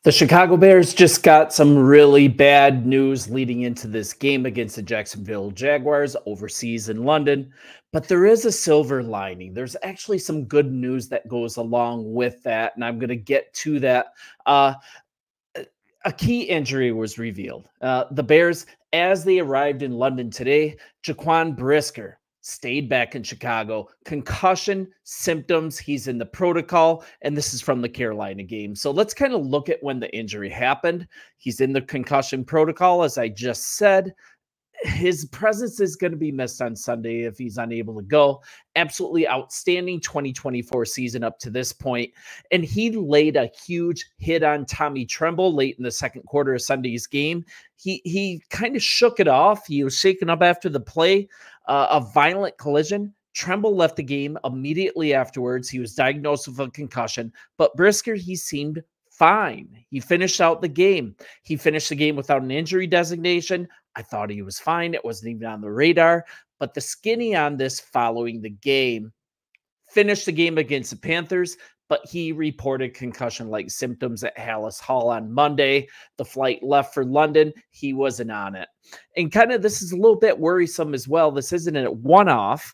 The Chicago Bears just got some really bad news leading into this game against the Jacksonville Jaguars overseas in London. But there is a silver lining. There's actually some good news that goes along with that, and I'm going to get to that. A key injury was revealed. The Bears, as they arrived in London today, Jaquan Brisker stayed back in Chicago. Concussion symptoms. He's in the protocol, and this is from the Carolina game. So let's kind of look at when the injury happened. He's in the concussion protocol, as I just said. His presence is going to be missed on Sunday if he's unable to go. Absolutely outstanding 2024 season up to this point. And he laid a huge hit on Tommy Tremble late in the second quarter of Sunday's game. He kind of shook it off. He was shaken up after the play, a violent collision. Tremble left the game immediately afterwards. He was diagnosed with a concussion, but Brisker, he seemed fine. He finished out the game. He finished the game without an injury designation. I thought he was fine. It wasn't even on the radar. But the skinny on this following the game finished the game against the Panthers, but he reported concussion-like symptoms at Hallis Hall on Monday. The flight left for London. He wasn't on it. And kind of this is a little bit worrisome as well. This isn't a one-off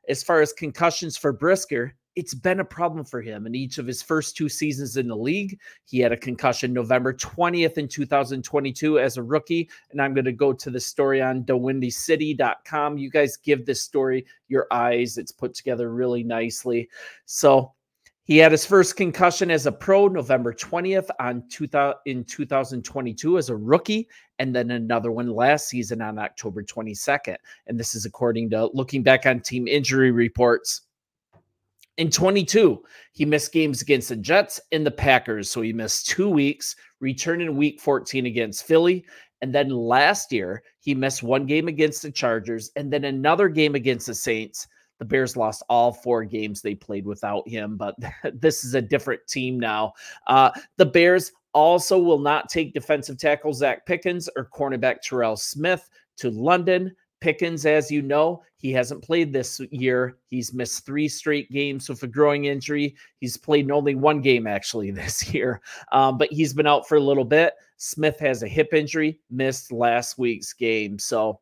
as far as concussions for Brisker. It's been a problem for him in each of his first two seasons in the league. He had a concussion November 20th in 2022 as a rookie. And I'm going to go to the story on thewindycity.com. You guys give this story your eyes. It's put together really nicely. So he had his first concussion as a pro November 20th in 2022 as a rookie, and then another one last season on October 22nd. And this is according to looking back on team injury reports. In 22, he missed games against the Jets and the Packers, so he missed 2 weeks, returned in week 14 against Philly. And then last year, he missed one game against the Chargers and then another game against the Saints. The Bears lost all 4 games they played without him, but this is a different team now. The Bears also will not take defensive tackle Zach Pickens or cornerback Terrell Smith to London. Pickens, as you know, he hasn't played this year. He's missed 3 straight games with a growing injury. He's played in only 1 game, actually, this year, but he's been out for a little bit. Smith has a hip injury, missed last week's game. So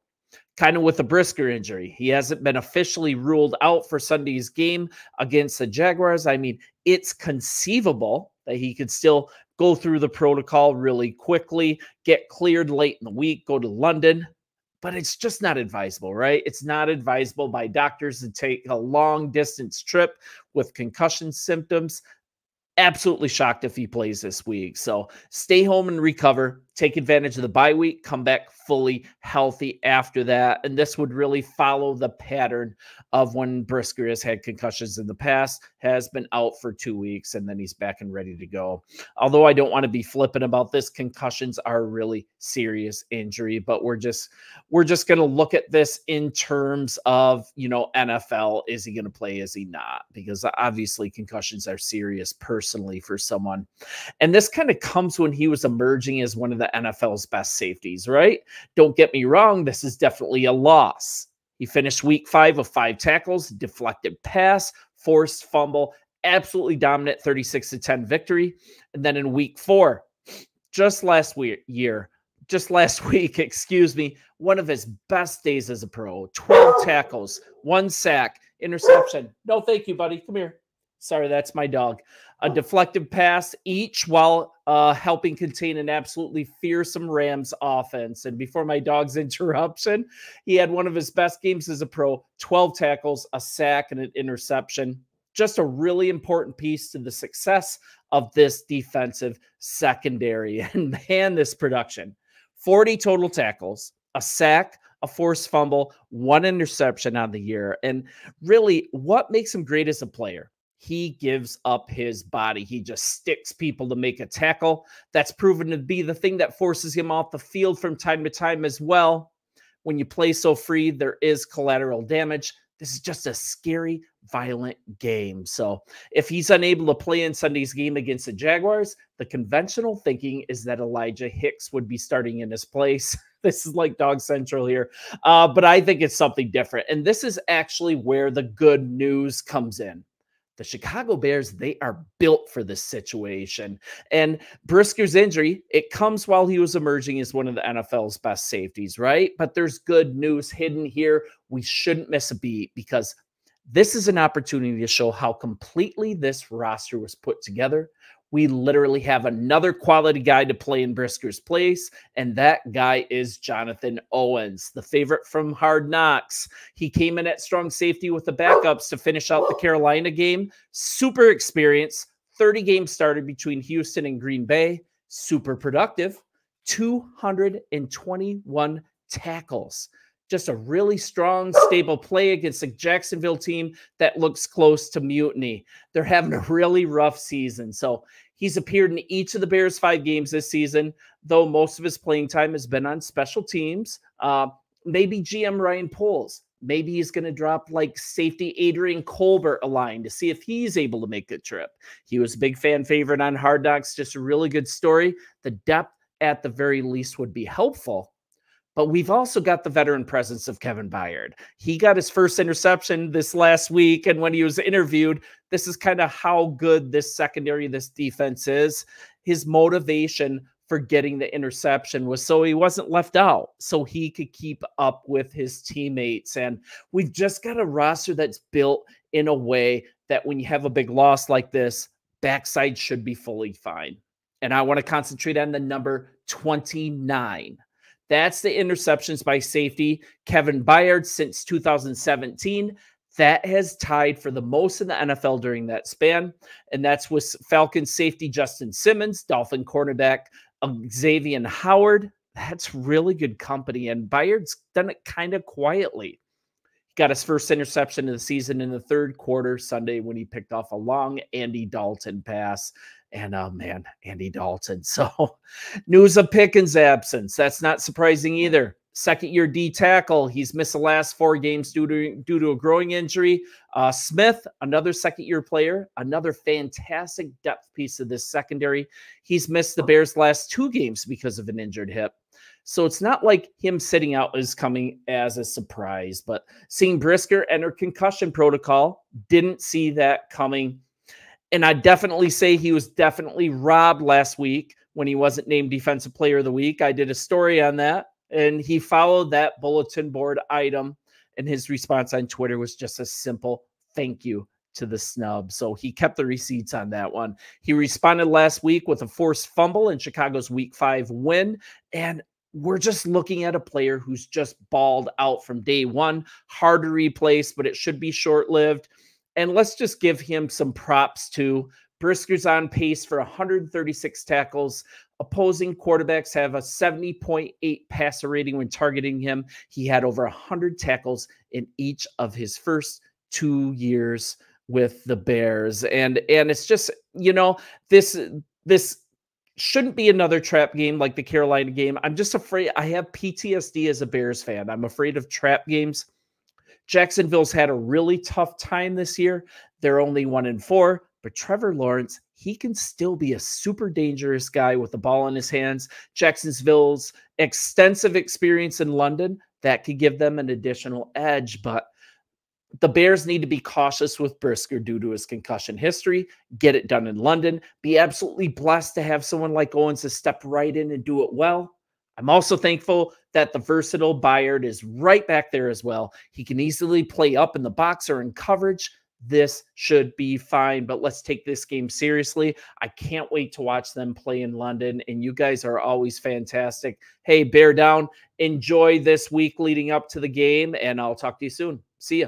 kind of with a Brisker injury, he hasn't been officially ruled out for Sunday's game against the Jaguars. I mean, it's conceivable that he could still go through the protocol really quickly, get cleared late in the week, go to London. But it's just not advisable, right? It's not advisable by doctors to take a long distance trip with concussion symptoms. Absolutely shocked if he plays this week. So stay home and recover. Take advantage of the bye week. Come back fully healthy after that. And this would really follow the pattern of when Brisker has had concussions in the past, has been out for 2 weeks, and then he's back and ready to go. Although I don't want to be flippant about this, concussions are a really serious injury, but we're just going to look at this in terms of, NFL. Is he going to play? Is he not? Because obviously concussions are serious personally for someone. And this kind of comes when he was emerging as one of the NFL's best safeties, right? Don't get me wrong. This is definitely a loss. He finished week 5 with 5 tackles, deflected pass, forced fumble, absolutely dominant 36-10 victory. And then in week 4, just last week, one of his best days as a pro, 12 tackles, 1 sack, interception. No, thank you, buddy. Come here. Sorry, that's my dog. A deflected pass, each while helping contain an absolutely fearsome Rams offense. And before my dog's interruption, he had one of his best games as a pro, 12 tackles, a sack, and an interception. Just a really important piece to the success of this defensive secondary. And man, this production, 40 total tackles, a sack, a forced fumble, 1 interception on the year. And really, what makes him great as a player? He gives up his body. He just sticks people to make a tackle. That's proven to be the thing that forces him off the field from time to time as well. When you play so free, there is collateral damage. This is just a scary, violent game. So if he's unable to play in Sunday's game against the Jaguars, the conventional thinking is that Elijah Hicks would be starting in his place. This is like Dog Central here. But I think it's something different. And this is actually where the good news comes in. The Chicago Bears, they are built for this situation. And Brisker's injury, it comes while he was emerging as one of the NFL's best safeties, right? But there's good news hidden here. We shouldn't miss a beat because this is an opportunity to show how completely this roster was put together. We literally have another quality guy to play in Brisker's place, and that guy is Jonathan Owens, the favorite from Hard Knocks. He came in at strong safety with the backups to finish out the Carolina game. Super experienced, 30 games started between Houston and Green Bay. Super productive, 221 tackles. Just a really strong, stable play against a Jacksonville team that looks close to mutiny. They're having a really rough season. So he's appeared in each of the Bears' 5 games this season, though most of his playing time has been on special teams. Maybe GM Ryan Poles. Maybe he's going to drop like safety Adrian Colbert a line to see if he's able to make the trip. He was a big fan favorite on Hard Knocks. Just a really good story. The depth at the very least would be helpful. But we've also got the veteran presence of Kevin Byard. He got his first interception this last week, and when he was interviewed, this is kind of how good this secondary, this defense is. His motivation for getting the interception was so he wasn't left out, so he could keep up with his teammates. And we've just got a roster that's built in a way that when you have a big loss like this, backside should be fully fine. And I want to concentrate on the number 29. That's the interceptions by safety. Kevin Byard since 2017. That has tied for the most in the NFL during that span. And that's with Falcons safety Justin Simmons, Dolphin cornerback Xavier Howard. That's really good company. And Byard's done it kind of quietly. He got his first interception of the season in the third quarter Sunday when he picked off a long Andy Dalton pass. And, oh, man, Andy Dalton. So news of Pickens' absence. That's not surprising either. Second-year D tackle. He's missed the last 4 games due to a growing injury. Smith, another second-year player, another fantastic depth piece of this secondary. He's missed the Bears' last 2 games because of an injured hip. So it's not like him sitting out is coming as a surprise. But seeing Brisker enter concussion protocol, didn't see that coming. And I definitely say he was definitely robbed last week when he wasn't named Defensive Player of the Week. I did a story on that, and he followed that bulletin board item, and his response on Twitter was just a simple thank you to the snub. So he kept the receipts on that one. He responded last week with a forced fumble in Chicago's Week 5 win, and we're just looking at a player who's just balled out from day one. Hard to replace, but it should be short-lived. And let's just give him some props too. Brisker's on pace for 136 tackles. Opposing quarterbacks have a 70.8 passer rating when targeting him. He had over 100 tackles in each of his first 2 years with the Bears. And it's just, you know, this shouldn't be another trap game like the Carolina game. I'm just afraid. I have PTSD as a Bears fan. I'm afraid of trap games. Jacksonville's had a really tough time this year. They're only 1-4, but Trevor Lawrence, he can still be a super dangerous guy with the ball in his hands. Jacksonville's extensive experience in London, that could give them an additional edge, but the Bears need to be cautious with Brisker due to his concussion history. Get it done in London. Be absolutely blessed to have someone like Owens to step right in and do it well. I'm also thankful that the versatile Byard is right back there as well. He can easily play up in the box or in coverage. This should be fine, but let's take this game seriously. I can't wait to watch them play in London, and you guys are always fantastic. Hey, bear down. Enjoy this week leading up to the game, and I'll talk to you soon. See ya.